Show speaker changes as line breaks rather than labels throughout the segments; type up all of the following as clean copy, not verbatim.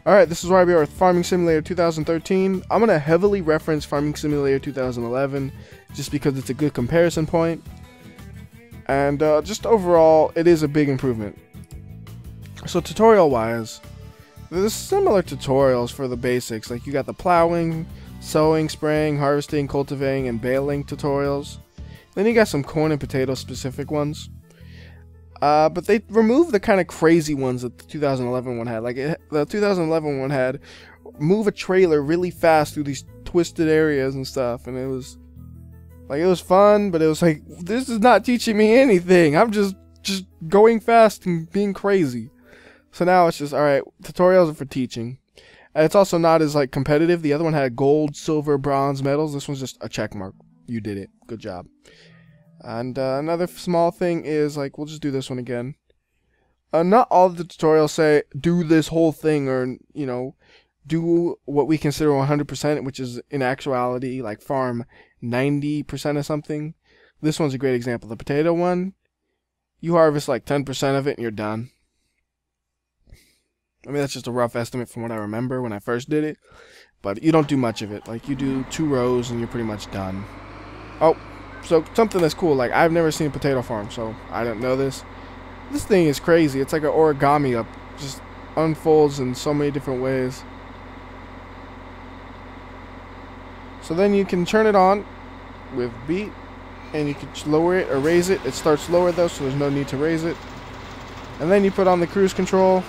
Alright, this is WhyBeAre with Farming Simulator 2013. I'm going to heavily reference Farming Simulator 2011 just because it's a good comparison point. And just overall, it is a big improvement. So tutorial wise, there's similar tutorials for the basics. Like you got the plowing, sowing, spraying, harvesting, cultivating, and baling tutorials. Then you got some corn and potato specific ones. But they removed the kind of crazy ones that the 2011 one had. Like the 2011 one had move a trailer really fast through these twisted areas and stuff, and it was fun, but it was like, this is not teaching me anything. I'm just going fast and being crazy. So now it's just, alright, tutorials are for teaching. And it's also not as like competitive. The other one had gold, silver, bronze medals. This one's just a check mark. You did it. Good job. And another small thing is, like, we'll just do this one again. Not all of the tutorials say, do this whole thing, or, you know, do what we consider 100%, which is, in actuality, like, farm 90% of something. This one's a great example. The potato one, you harvest, like, 10% of it, and you're done. I mean, that's just a rough estimate from what I remember when I first did it. But you don't do much of it. Like, you do 2 rows, and you're pretty much done. Oh. So something that's cool, like I've never seen a potato farm, so I didn't know this. This thing is crazy. It's like an origami up, just unfolds in so many different ways. So then you can turn it on with beat, and you can lower it or raise it. It starts lower though, so there's no need to raise it. And then you put on the cruise control,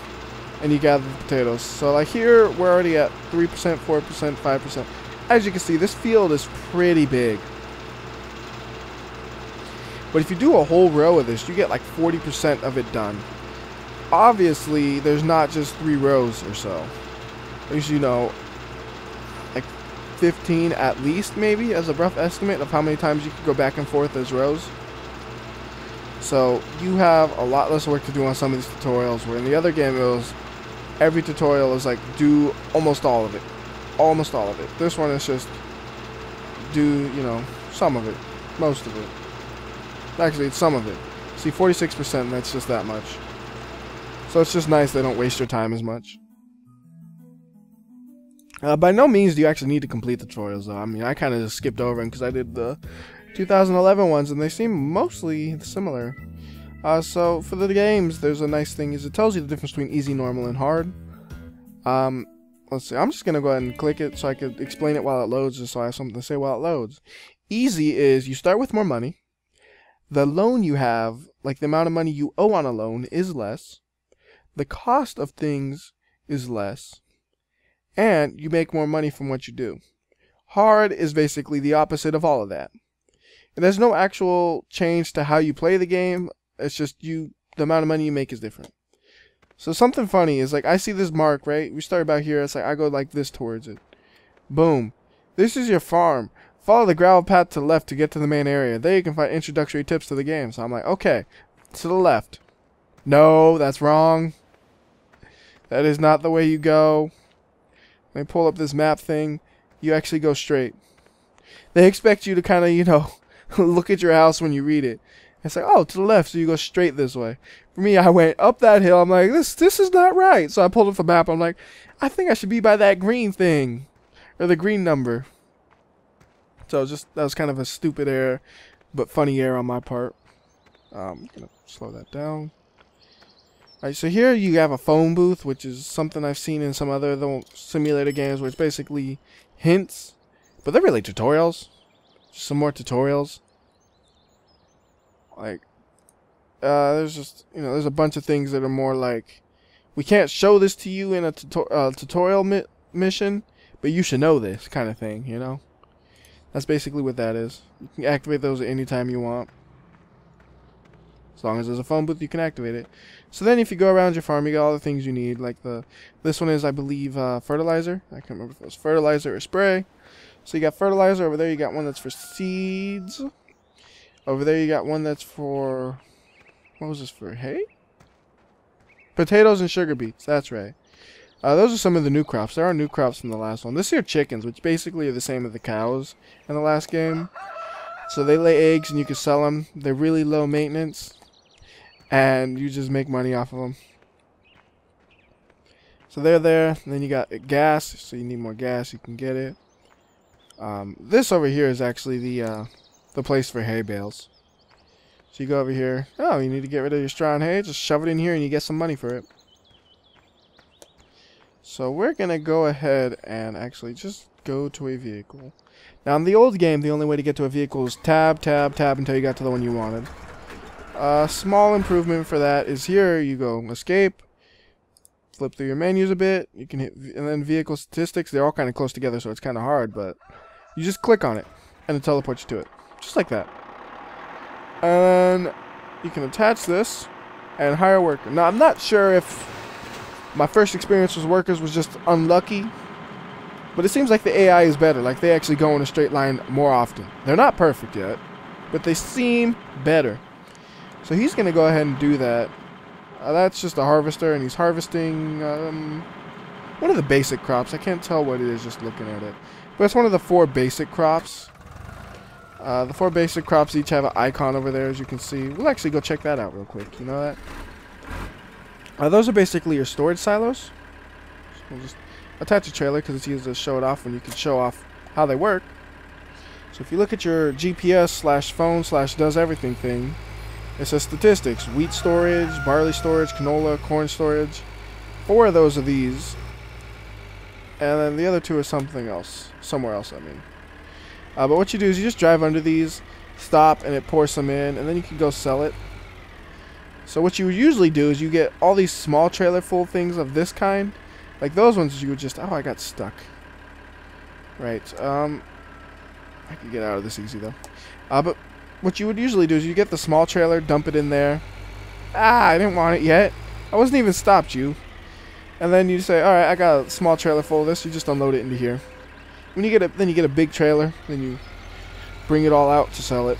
and you gather the potatoes. So like here, we're already at 3%, 4%, 5%. As you can see, this field is pretty big. But if you do a whole row of this, you get like 40% of it done. Obviously, there's not just 3 rows or so. There's, you know, like 15 at least, maybe, as a rough estimate of how many times you could go back and forth as rows. So you have a lot less work to do on some of these tutorials, where in the other game it was, every tutorial is like, do almost all of it. Almost all of it. This one is just, do, you know, some of it. Most of it. Actually, it's some of it. See, 46%, that's just that much. So it's just nice they don't waste your time as much. By no means do you actually need to complete the tutorials, though. I mean, I kind of just skipped over them because I did the 2011 ones, and they seem mostly similar. So for the games, there's a nice thing, is it tells you the difference between easy, normal, and hard. Let's see, I'm just going to go ahead and click it so I could explain it while it loads, just so I have something to say while it loads. Easy is you start with more money. The loan you have, like the amount of money you owe on a loan, is less. The cost of things is less. And you make more money from what you do. Hard is basically the opposite of all of that. And there's no actual change to how you play the game. It's just the amount of money you make is different. So something funny is, like, I see this mark, right? We start about here. It's like I go like this towards it. Boom. This is your farm. Follow the gravel path to the left to get to the main area. There you can find introductory tips to the game. So I'm like, okay, to the left. No, that's wrong. That is not the way you go. Let me pull up this map thing. You actually go straight. They expect you to kind of, you know, look at your house when you read it. It's like, oh, to the left, so you go straight this way. For me, I went up that hill. I'm like, this is not right. So I pulled up the map. I'm like, I think I should be by that green thing. Or the green number. So that was kind of a stupid error, but funny error on my part. I'm going to slow that down. Alright, so here you have a phone booth, which is something I've seen in some other simulator games where it's basically hints, but they're really tutorials. Just some more tutorials. Like, there's just, you know, there's a bunch of things that are more like, we can't show this to you in a tutorial mission, but you should know this kind of thing, you know? That's basically what that is. You can activate those at any time you want. As long as there's a phone booth, you can activate it. So then if you go around your farm, you got all the things you need. Like this one is, I believe, fertilizer. I can't remember if it was fertilizer or spray. So you got fertilizer. Over there you got one that's for seeds. Over there you got one that's for, what was this for? Hay? Potatoes and sugar beets. That's right. Those are some of the new crops. There are new crops from the last one. This here are chickens, which basically are the same as the cows in the last game. So they lay eggs and you can sell them. They're really low maintenance. And you just make money off of them. So they're there. And then you got gas. So you need more gas. You can get it. This over here is actually the place for hay bales. So you go over here. Oh, you need to get rid of your straw and hay. Just shove it in here and you get some money for it. So we're going to go ahead and actually just go to a vehicle. Now in the old game, the only way to get to a vehicle is tab, tab, tab until you got to the one you wanted. Small improvement for that is here. You go escape. Flip through your menus a bit. You can hit, and then vehicle statistics. They're all kind of close together, so it's kind of hard, but you just click on it and it teleports you to it. Just like that. And you can attach this and hire a worker. Now, I'm not sure if my first experience with workers was just unlucky, but it seems like the AI is better. Like, they actually go in a straight line more often. They're not perfect yet, but they seem better. So he's going to go ahead and do that. That's just a harvester, and he's harvesting one of the basic crops. I can't tell what it is just looking at it. But it's one of the 4 basic crops. The 4 basic crops each have an icon over there, as you can see. We'll actually go check that out real quick. You know that? Those are basically your storage silos. So we'll just attach a trailer because it's easy to show it off when you can show off how they work. So if you look at your GPS/phone/does everything thing, it says statistics: wheat storage, barley storage, canola, corn storage. 4 of those are these. And then the other 2 are something else. Somewhere else, I mean. But what you do is you just drive under these, stop, and it pours some in, and then you can go sell it. So what you would usually do is you get all these small trailer full things of this kind. Like those ones you would just... Oh, I got stuck. Right. I can get out of this easy, though. But what you would usually do is you get the small trailer, dump it in there. Ah, I didn't want it yet. I wasn't even stopped you. And then you say, alright, I got a small trailer full of this. You just unload it into here. When you get then you get a big trailer. Then you bring it all out to sell it.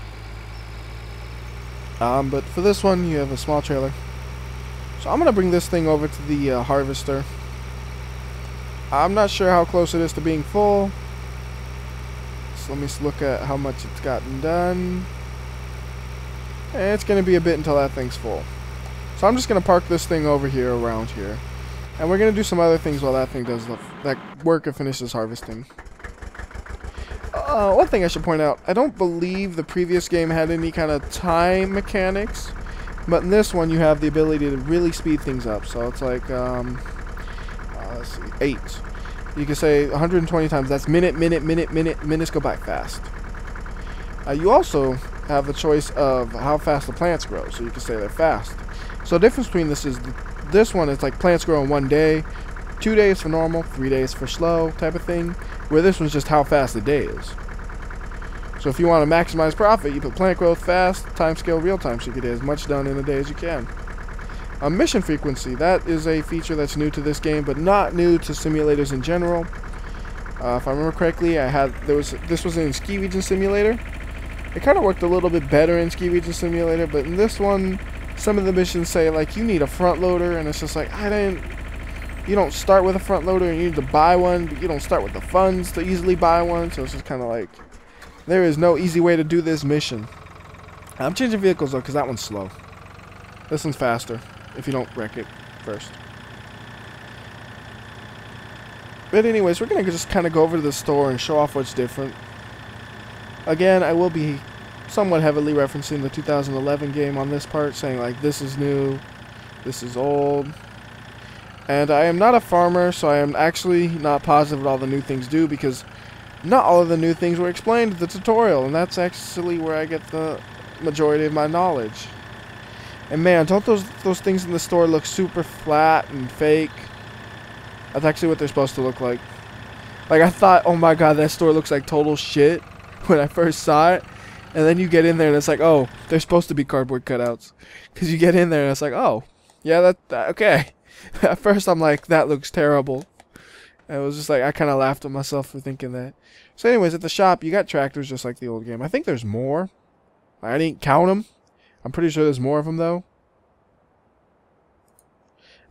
But for this one, you have a small trailer. So I'm going to bring this thing over to the harvester. I'm not sure how close it is to being full. So let me look at how much it's gotten done. And it's going to be a bit until that thing's full. So I'm just going to park this thing over here, around here. And we're going to do some other things while that thing does that worker finishes harvesting. One thing I should point out, I don't believe the previous game had any kind of time mechanics. But in this one, you have the ability to really speed things up. So it's like, let's see, 8. You can say 120 times. That's minutes go by fast. You also have the choice of how fast the plants grow. So you can say they're fast. So the difference between this is, this one is like plants grow in 1 day, 2 days for normal, 3 days for slow type of thing. Where this one's just how fast the day is. So if you want to maximize profit, you put plant growth fast, time scale real time, so you can get as much done in a day as you can. Mission frequency, that is a feature that's new to this game, but not new to simulators in general. If I remember correctly, this was in Ski Region Simulator. It kind of worked a little bit better in Ski Region Simulator, but in this one, some of the missions say like you need a front loader, and it's just like you don't start with a front loader and you need to buy one, but you don't start with the funds to easily buy one, so it's just kind of like there is no easy way to do this mission. I'm changing vehicles though because that one's slow. This one's faster if you don't wreck it first. But anyways, we're going to just kind of go over to the store and show off what's different. Again, I will be somewhat heavily referencing the 2011 game on this part, saying like this is new, this is old. And I am not a farmer, so I am actually not positive what all the new things do, because not all of the new things were explained in the tutorial, and that's actually where I get the majority of my knowledge. And man, don't those things in the store look super flat and fake? That's actually what they're supposed to look like. Like, I thought, oh my god, that store looks like total shit when I first saw it. And then you get in there and it's like, oh, they're supposed to be cardboard cutouts. Because you get in there and it's like, oh, yeah, okay. At first I'm like, that looks terrible. And it was just like, I kind of laughed at myself for thinking that. So anyways, at the shop, you got tractors just like the old game. I think there's more. I didn't count them. I'm pretty sure there's more of them though.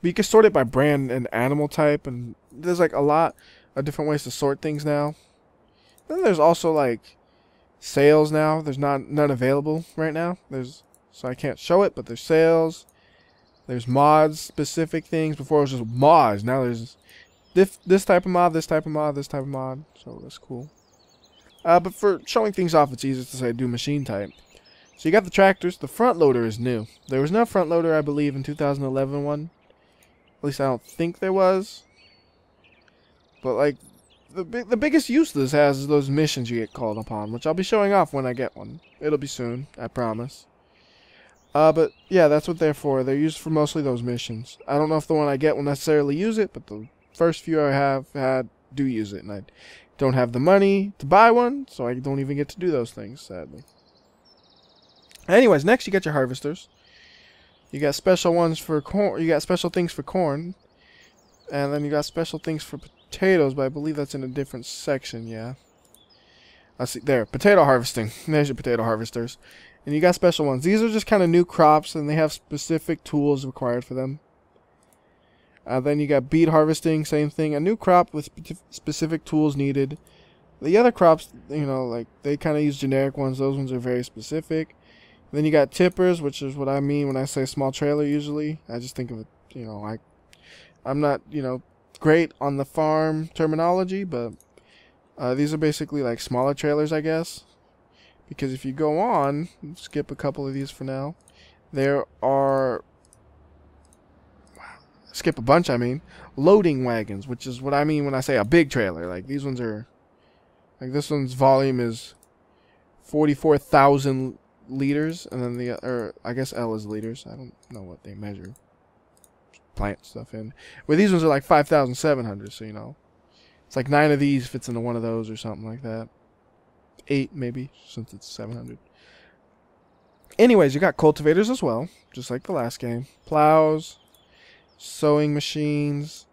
But you can sort it by brand and animal type. And there's like a lot of different ways to sort things now. Then there's also like sales now. There's none available right now. So I can't show it, but there's sales. There's mods, specific things. Before it was just mods. Now there's this type of mod, this type of mod, this type of mod. So that's cool. But for showing things off, it's easier to say do machine type. So you got the tractors. The front loader is new. There was no front loader, I believe, in 2011 one. At least I don't think there was. But like the biggest use this has is those missions you get called upon, which I'll be showing off when I get one. It'll be soon, I promise. But yeah, that's what they're for. They're used for mostly those missions. I don't know if the one I get will necessarily use it, but the first few I have had do use it, and I don't have the money to buy one, so I don't even get to do those things, sadly. Anyways, next you got your harvesters. You got special ones for corn. You got special things for corn, and then you got special things for potatoes, but I believe that's in a different section. Yeah. I see there. Potato harvesting. There's your potato harvesters. And you got special ones. These are just kind of new crops, and they have specific tools required for them. Then you got beet harvesting, same thing. A new crop with specific tools needed. The other crops, you know, like they kind of use generic ones. Those ones are very specific. Then you got tippers, which is what I mean when I say small trailer usually. I just think of it, you know, I'm not, you know, great on the farm terminology, but these are basically like smaller trailers, I guess. Because if you go on, skip a couple of these for now, there are, skip a bunch, I mean, loading wagons, which is what I mean when I say a big trailer. Like these ones are, like this one's volume is 44,000 liters, and then or I guess L is liters. I don't know what they measure plant stuff in. But these ones are like 5,700, so you know, it's like 9 of these fits into one of those or something like that. 8 maybe, since it's 700. Anyways, you got cultivators as well, just like the last game. Plows, sowing machines,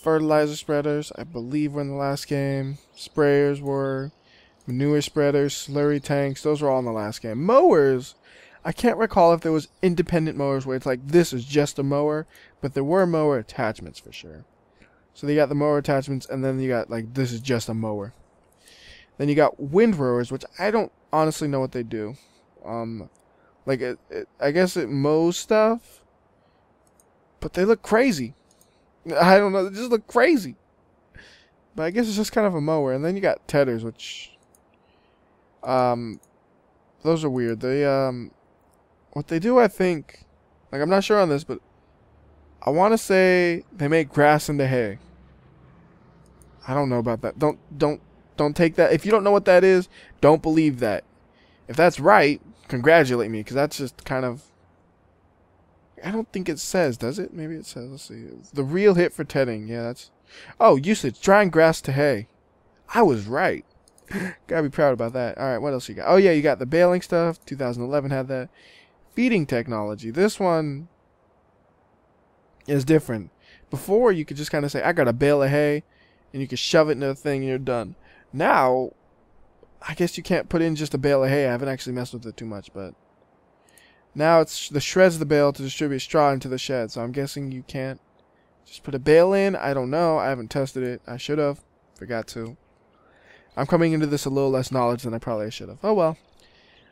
fertilizer spreaders, I believe were in the last game. Sprayers were, manure spreaders, slurry tanks, those were all in the last game. Mowers, I can't recall if there was independent mowers where it's like this is just a mower, but there were mower attachments for sure. So they got the mower attachments, and then you got like this is just a mower. Then you got windrowers, which I don't honestly know what they do. Like I guess it mows stuff, but they look crazy. I don't know, they just look crazy. But I guess it's just kind of a mower. And then you got tedders, which those are weird. They what they do, I think, like I'm not sure on this, but I want to say they make grass into hay. I don't know about that. Don't take that. If you don't know what that is, don't believe that. If that's right, congratulate me, because that's just kind of, I don't think it says, does it? Maybe it says. Let's see. The real hit for tedding. Yeah, that's, oh, usage, drying grass to hay. I was right. Gotta be proud about that. Alright, what else you got? Oh yeah, you got the baling stuff. 2011 had that. Feeding technology. This one is different. Before, you could just kind of say, I got a bale of hay, and you could shove it into the thing and you're done. Now, I guess you can't put in just a bale of hay. I haven't actually messed with it too much, but now it's the shreds of the bale to distribute straw into the shed. So I'm guessing you can't just put a bale in. I don't know. I haven't tested it. I should have. Forgot to. I'm coming into this a little less knowledge than I probably should have. Oh well.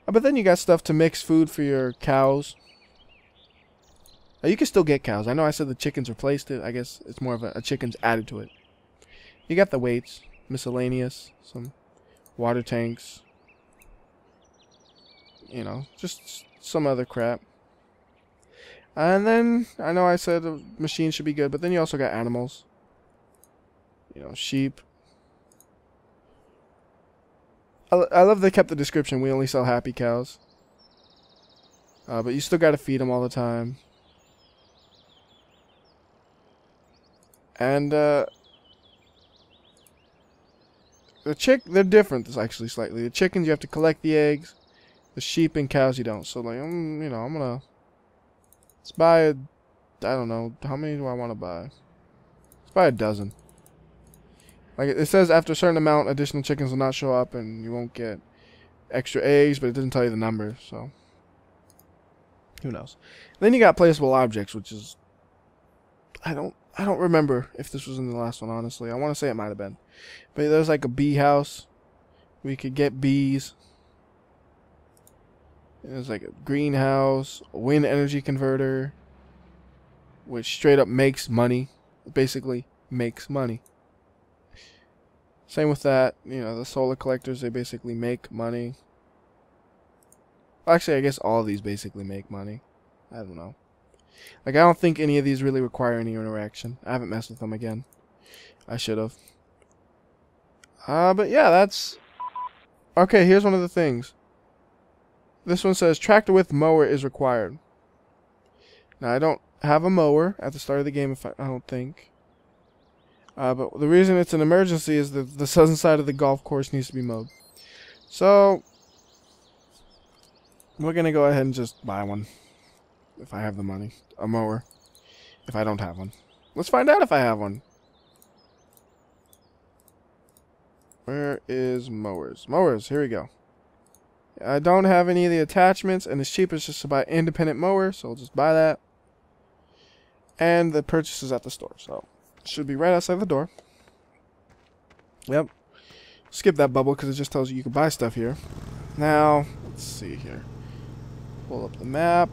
But then you got stuff to mix food for your cows. Now, you can still get cows. I know I said the chickens replaced it. I guess it's more of a chicken's added to it. You got the weights. Miscellaneous, some water tanks, you know, just some other crap. And then I know I said the machine should be good, but then you also got animals, you know, sheep. I love they kept the description, we only sell happy cows, but you still got to feed them all the time. And they're different, actually, slightly. The chickens, you have to collect the eggs. The sheep and cows, you don't. So, like, you know, I'm gonna, let's buy I don't know, how many do I want to buy? Let's buy a dozen. Like, it says after a certain amount, additional chickens will not show up, and you won't get extra eggs, but it doesn't tell you the number, so who knows. Then you got placeable objects, which is, I don't remember if this was in the last one, honestly. I want to say it might have been. But there's like a bee house. We could get bees. There's like a greenhouse, a wind energy converter, which straight up makes money. Basically makes money. Same with that, you know, the solar collectors, they basically make money. Actually, I guess all of these basically make money. I don't know. Like, I don't think any of these really require any interaction. I haven't messed with them again. I should have. But yeah, that's... Okay, here's one of the things. This one says, tractor with mower is required. Now, I don't have a mower at the start of the game, I don't think. But the reason it's an emergency is that the southern side of the golf course needs to be mowed. So, we're going to go ahead and just buy one. If I have the money. A mower. If I don't have one. Let's find out if I have one. Where is mowers? Mowers, here we go. I don't have any of the attachments, and it's cheapest just to buy independent mower, so we'll just buy that. And the purchase is at the store, so it should be right outside the door. Yep. Skip that bubble because it just tells you can buy stuff here. Now, let's see here. Pull up the map.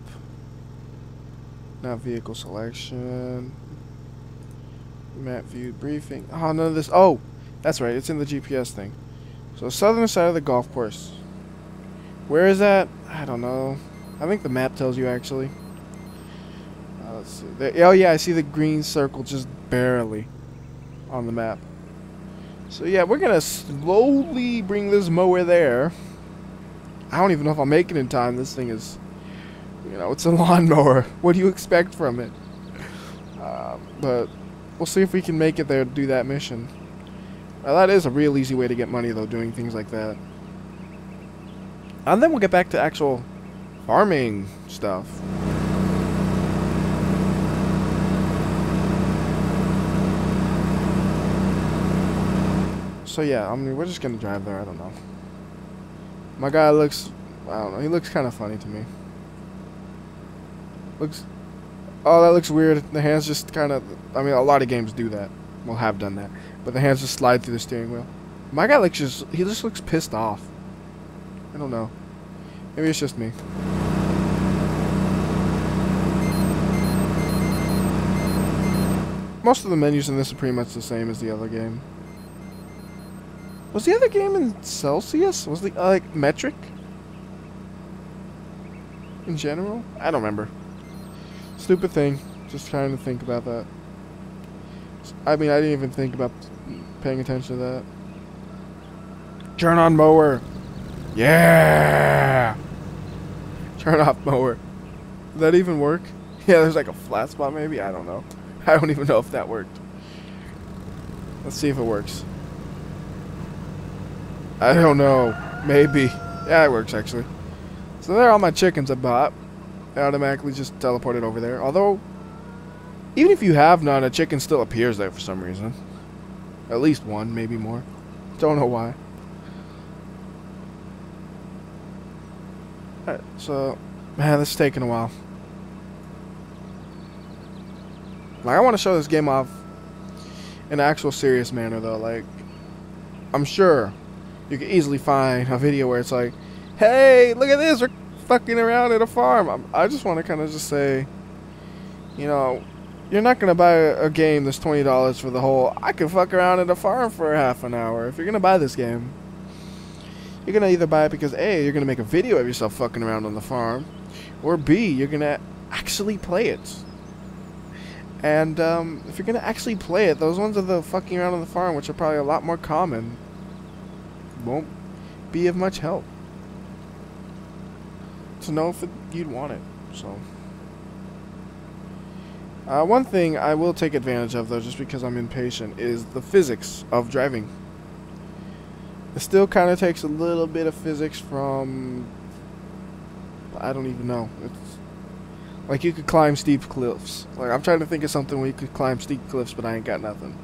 Now vehicle selection. Map view briefing. Oh, none of this. Oh, that's right. It's in the GPS thing. So southern side of the golf course. Where is that? I don't know. I think the map tells you actually. Let's see. There, oh yeah, I see the green circle just barely on the map. So yeah, we're gonna slowly bring this mower there. I don't even know if I'll make it in time. This thing is, you know, it's a lawnmower. What do you expect from it? But we'll see if we can make it there to do that mission. That is a real easy way to get money, though, doing things like that. And then we'll get back to actual farming stuff. So yeah, I mean, we're just gonna drive there. I don't know. My guy looks, I don't know, he looks kind of funny to me. Looks, oh, that looks weird. The hands just kind of, I mean, a lot of games do that. Well, have done that. But the hands just slide through the steering wheel. My guy looks just, he just looks pissed off. I don't know. Maybe it's just me. Most of the menus in this are pretty much the same as the other game. Was the other game in Celsius? Was the, like, metric? In general? I don't remember. Stupid thing. Just trying to think about that. I mean, I didn't even think about paying attention to that. Turn on mower. Yeah! Turn off mower. Does that even work? Yeah, there's like a flat spot maybe? I don't know. I don't even know if that worked. Let's see if it works. I don't know. Maybe. Yeah, it works actually. So there are all my chickens I bought. They automatically just teleported over there. Although, even if you have none, a chicken still appears there for some reason. At least one, maybe more. Don't know why. Alright, so, man, this is taking a while. Like, I want to show this game off in an actual serious manner, though. Like, I'm sure you can easily find a video where it's like, hey, look at this, we're fucking around at a farm. I just want to kind of just say, you know, you're not going to buy a game that's $20 for the whole, I can fuck around at a farm for half an hour. If you're going to buy this game, you're going to either buy it because A, you're going to make a video of yourself fucking around on the farm, or B, you're going to actually play it. And if you're going to actually play it, those ones are the fucking around on the farm, which are probably a lot more common, won't be of much help to know if you'd want it. So one thing I will take advantage of, though, just because I'm impatient, is the physics of driving. It still kind of takes a little bit of physics from, I don't even know. It's like you could climb steep cliffs. Like, I'm trying to think of something where you could climb steep cliffs, but I ain't got nothing.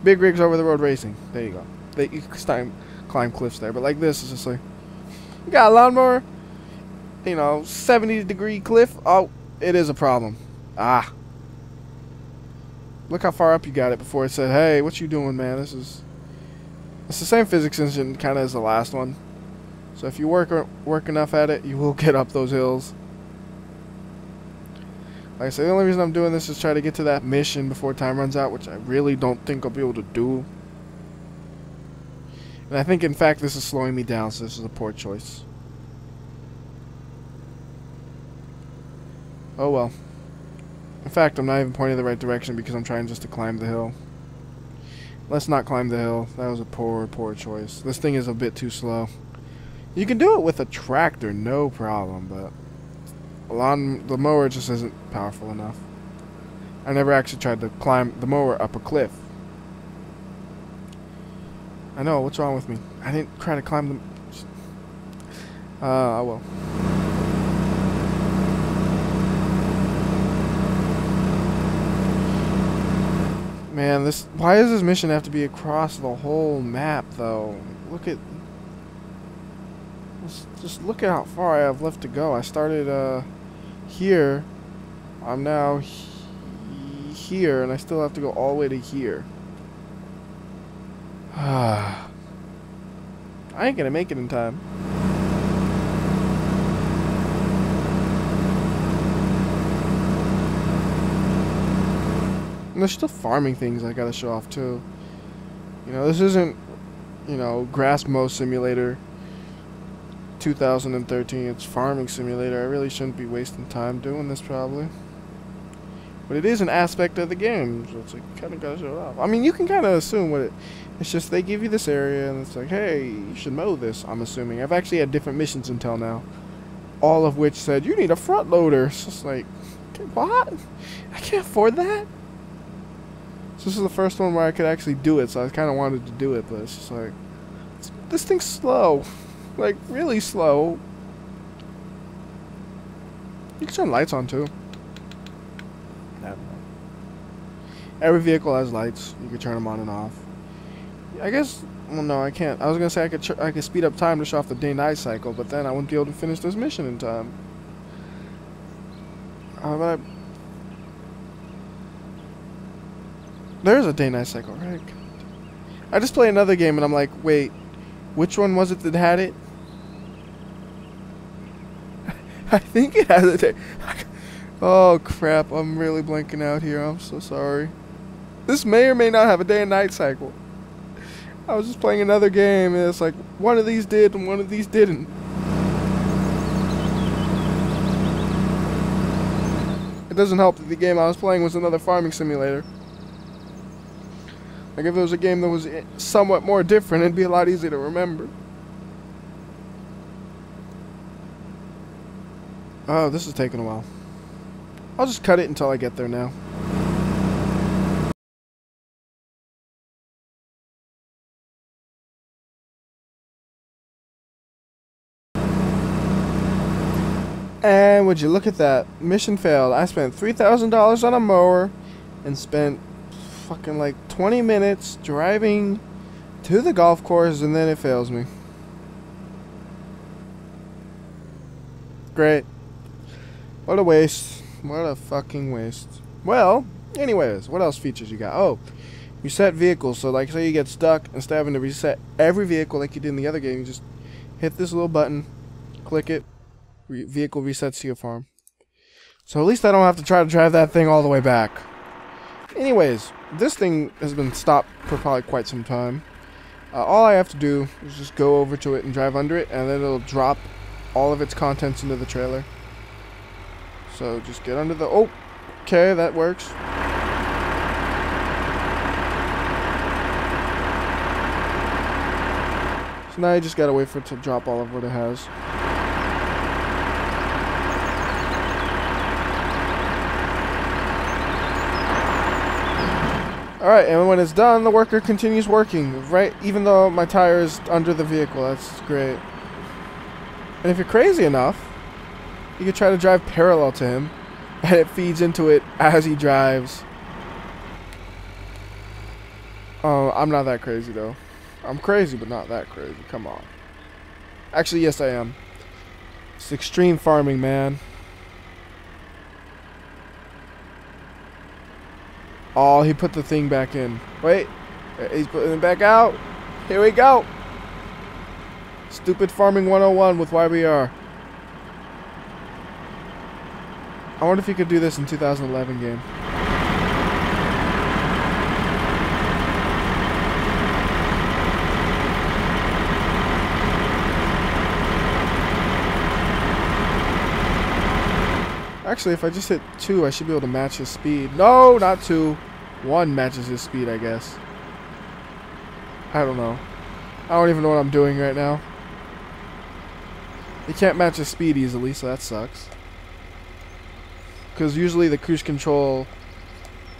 Big rigs over the road racing. There you go. You can climb cliffs there, but like this is just like, you got a lawnmower, you know, 70-degree cliff. Oh, it is a problem. Ah, look how far up you got it before it said, hey, what you doing, man? It's the same physics engine kind of as the last one. So if you work enough at it, you will get up those hills. Like I said, the only reason I'm doing this is try to get to that mission before time runs out, which I really don't think I'll be able to do. And I think, in fact, this is slowing me down, so this is a poor choice. Oh well. In fact, I'm not even pointing the right direction because I'm trying just to climb the hill. Let's not climb the hill. That was a poor choice. This thing is a bit too slow. You can do it with a tractor, no problem, but the mower just isn't powerful enough. I never actually tried to climb the mower up a cliff. I know, what's wrong with me? I didn't try to climb the... oh well. Man, why does this mission have to be across the whole map, though? Look at... Just look at how far I have left to go. I started, here. I'm now here, and I still have to go all the way to here. I ain't gonna make it in time. And there's still farming things I gotta show off too. You know, this isn't, you know, Grass Mow Simulator 2013. It's Farming Simulator. I really shouldn't be wasting time doing this probably. But it is an aspect of the game, so it's like, kind of gotta show it off. I mean, you can kind of assume what it's just they give you this area and it's like, hey, you should mow this, I'm assuming. I've actually had different missions until now. All of which said, you need a front loader. So it's like, what? I can't afford that? So this is the first one where I could actually do it, so I kind of wanted to do it, but it's just like, this thing's slow. Like, really slow. You can turn lights on, too. I don't know. Every vehicle has lights. You can turn them on and off. I guess, well, no, I can't. I was going to say I could speed up time to show off the day-night cycle, but then I wouldn't be able to finish this mission in time. But there's a day-night cycle, right? I just played another game and I'm like, wait, which one was it that had it? I think it has a day. Oh crap, I'm really blanking out here. I'm so sorry. This may or may not have a day and night cycle. I was just playing another game and it's like one of these did and one of these didn't. It doesn't help that the game I was playing was another farming simulator. Like if it was a game that was somewhat more different, it'd be a lot easier to remember. Oh, this is taking a while. I'll just cut it until I get there now. And would you look at that? Mission failed. I spent $3,000 on a mower and spent fucking like 20 minutes driving to the golf course, and then it fails me. Great. What a waste. What a fucking waste. Well, anyways, what else features you got? Oh, reset vehicles. So like say you get stuck, instead of having to reset every vehicle like you did in the other game, you just hit this little button, click it, vehicle resets to your farm. So at least I don't have to try to drive that thing all the way back. Anyways, this thing has been stopped for probably quite some time. All I have to do is just go over to it and drive under it, and then it'll drop all of its contents into the trailer. So just get under the... Oh, okay, that works. So now you just gotta wait for it to drop all of what it has. Alright, and when it's done, the worker continues working, right? Even though my tire is under the vehicle. That's great. And if you're crazy enough, you could try to drive parallel to him, and it feeds into it as he drives. Oh, I'm not that crazy, though. I'm crazy, but not that crazy. Come on. Actually, yes, I am. It's extreme farming, man. Oh, he put the thing back in. Wait. He's putting it back out. Here we go. Stupid Farming 101 with WhyBeAre. I wonder if you could do this in 2011 game. Actually, if I just hit 2, I should be able to match his speed. No, not 2. 1 matches his speed, I guess. I don't know. I don't even know what I'm doing right now. You can't match his speed easily, so that sucks. Because usually the cruise control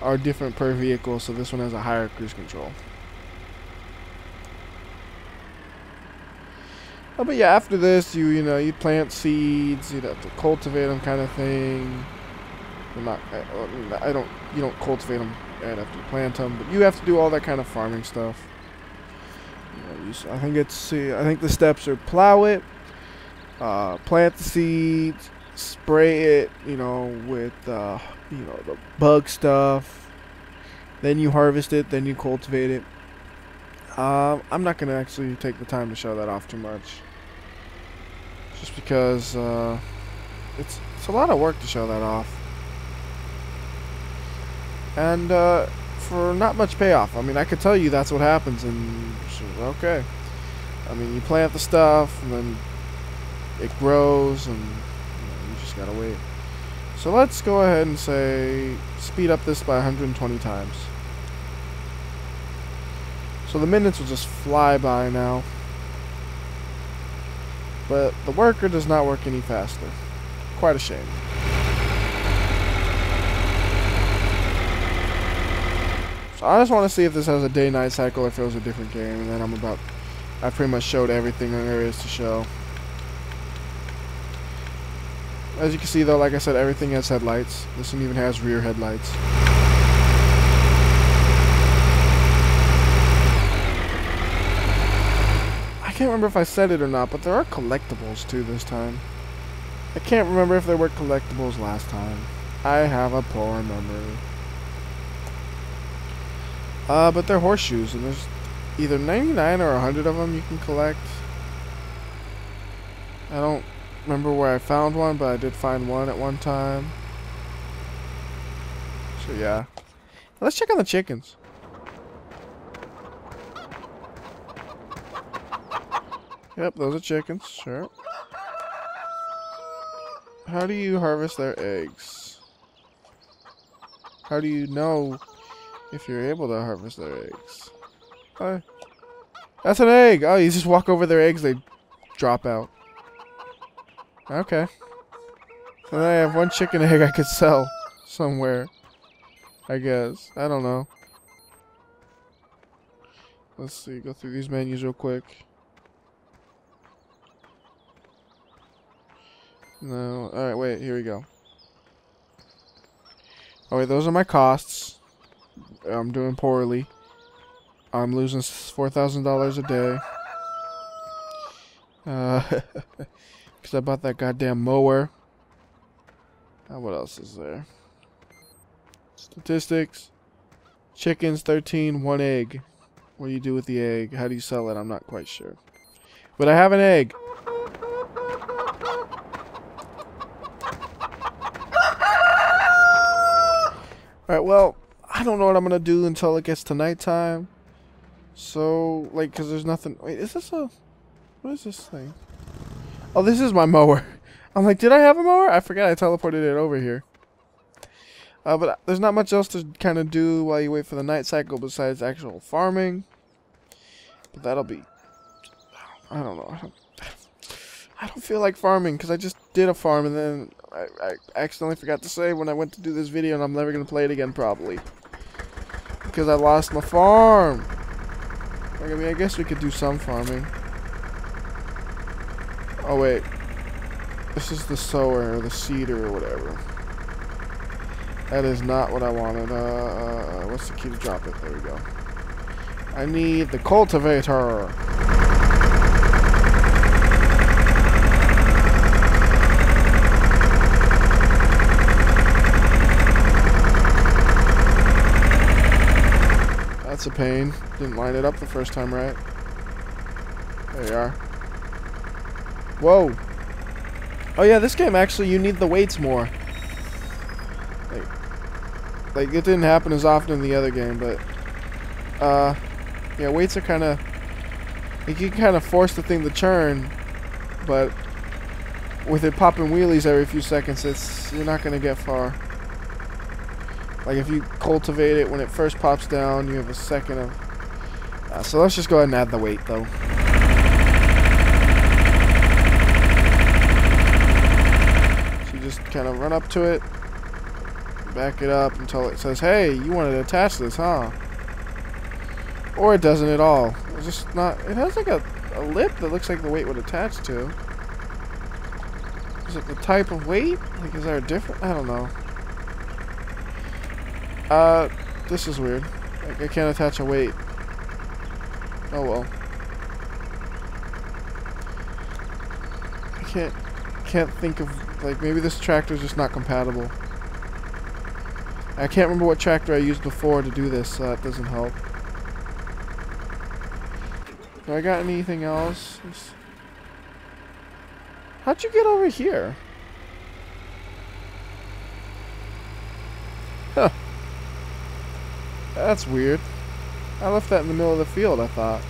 are different per vehicle, so this one has a higher cruise control. Oh, but yeah, after this, you know, you plant seeds, you'd have to cultivate them, kind of thing. Well, you don't cultivate them right after you plant them, but you have to do all that kind of farming stuff. You know, I think the steps are plow it, plant the seeds, spray it, you know, with you know, the bug stuff. Then you harvest it, then you cultivate it. I'm not gonna actually take the time to show that off too much. Just because it's a lot of work to show that off, and for not much payoff. I mean, I could tell you that's what happens, and okay. I mean, you plant the stuff, and then it grows, and you know, you just gotta wait. So let's go ahead and say speed up this by 120 times. So the minutes will just fly by now. But the worker does not work any faster. Quite a shame. So I just want to see if this has a day-night cycle or if it was a different game. And then I pretty much showed everything there is to show. As you can see though, like I said, everything has headlights. This one even has rear headlights. I can't remember if I said it or not, but there are collectibles too this time. I can't remember if there were collectibles last time. I have a poor memory. But they're horseshoes, and there's either 99 or 100 of them you can collect. I don't remember where I found one, but I did find one at one time. So yeah. Let's check on the chickens. Yep, those are chickens, sure. How do you harvest their eggs? How do you know if you're able to harvest their eggs? Oh, that's an egg! Oh, you just walk over their eggs, they drop out. Okay. So then I have one chicken egg I could sell somewhere. I guess. I don't know. Let's see, go through these menus real quick. No. Alright, wait. Here we go. Oh, wait. Those are my costs. I'm doing poorly. I'm losing $4,000 a day. Because I bought that goddamn mower. What else is there? Statistics. Chickens, 13. 1 egg. What do you do with the egg? How do you sell it? I'm not quite sure. But I have an egg. Alright, well, I don't know what I'm going to do until it gets to nighttime. So, like, because there's nothing... Wait, is this a... What is this thing? Oh, this is my mower. I'm like, did I have a mower? I forgot I teleported it over here. But there's not much else to kind of do while you wait for the night cycle besides actual farming. But that'll be... I don't know. I don't feel like farming because I just did a farm and then I accidentally forgot to save when I went to do this video, and I'm never going to play it again probably. Because I lost my farm. Like, I mean, I guess we could do some farming. Oh wait. This is the sower or the seeder or whatever. That is not what I wanted. What's the key to drop it? There we go. I need the cultivator. That's a pain. Didn't line it up the first time right. There you are. Whoa. Oh yeah, this game actually you need the weights more. Like, it didn't happen as often in the other game, but yeah, weights are kind of, like, you can kind of force the thing to churn, but with it popping wheelies every few seconds, you're not gonna get far. Like, if you cultivate it when it first pops down, you have a second of. So let's just go ahead and add the weight, though. So you just kind of run up to it, back it up until it says, "Hey, you wanted to attach this, huh?" Or it doesn't at all. It's just not. It has like a lip that looks like the weight would attach to. Is it the type of weight? Like, is there a different? I don't know. This is weird. Like, I can't attach a weight. Oh well. I can't think of, like, maybe this tractor's just not compatible. I can't remember what tractor I used before to do this, so that doesn't help. Do I got anything else? How'd you get over here? Huh. That's weird. I left that in the middle of the field, I thought.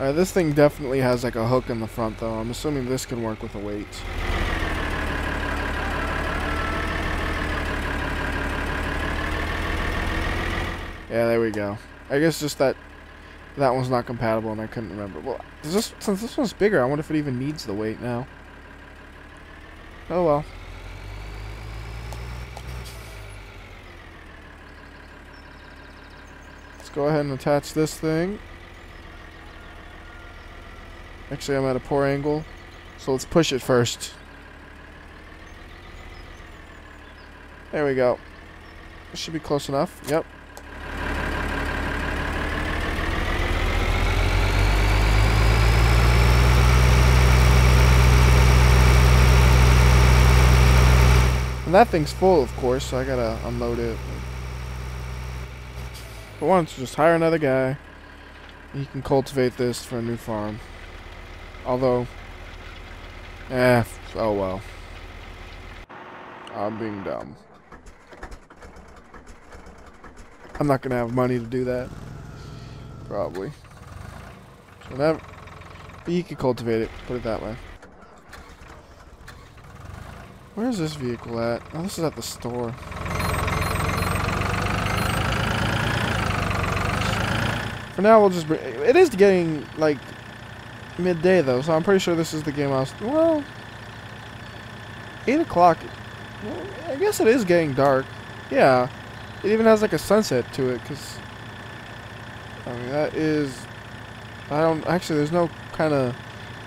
Alright, this thing definitely has like a hook in the front, though. I'm assuming this can work with a weight. Yeah, there we go. I guess just that one's not compatible and I couldn't remember. Well, since this one's bigger, I wonder if it even needs the weight now. Oh well. Let's go ahead and attach this thing. Actually, I'm at a poor angle, so let's push it first. There we go. This should be close enough. Yep. And that thing's full, of course, so I gotta unload it. But why don't you just hire another guy, and he can cultivate this for a new farm. Although, oh well. I'm being dumb. I'm not gonna have money to do that. Probably. So never. But you can cultivate it, put it that way. Where's this vehicle at? Oh, this is at the store. For now, we'll just bring. It is getting, like, midday, though, so I'm pretty sure this is the game I was. Well, 8 o'clock. Well, I guess it is getting dark. Yeah. It even has, like, a sunset to it, because. I mean, that is. I don't. Actually, there's no kind of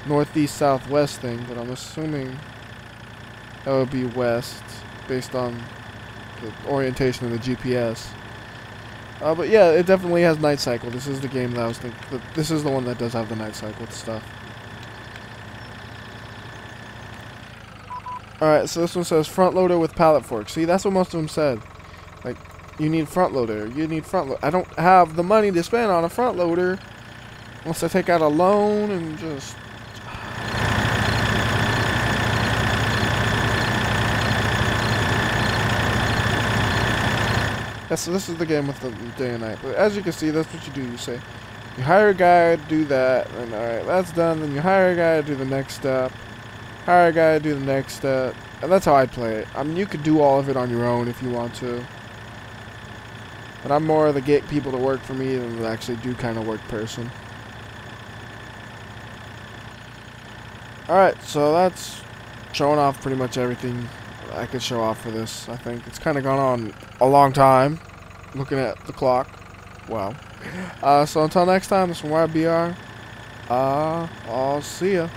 northeast southwest thing, but I'm assuming that would be west, based on the orientation of the GPS. But yeah, it definitely has night cycle. This is the game that I was thinking. This is the one that does have the night cycle stuff. Alright, so this one says front loader with pallet fork. See, that's what most of them said. Like, you need front loader. You need front loader. I don't have the money to spend on a front loader unless I take out a loan and just. Yeah, so this is the game with the day and night. But as you can see, that's what you do. You say, you hire a guy to do that, and alright, that's done. Then you hire a guy to do the next step. Hire a guy to do the next step. And that's how I play it. I mean, you could do all of it on your own if you want to. But I'm more of the get people to work for me than the actually do kind of work person. Alright, so that's showing off pretty much everything I could show off for this. I think it's kind of gone on a long time, looking at the clock. Wow. So until next time, this is WhyBeAre. I'll see ya.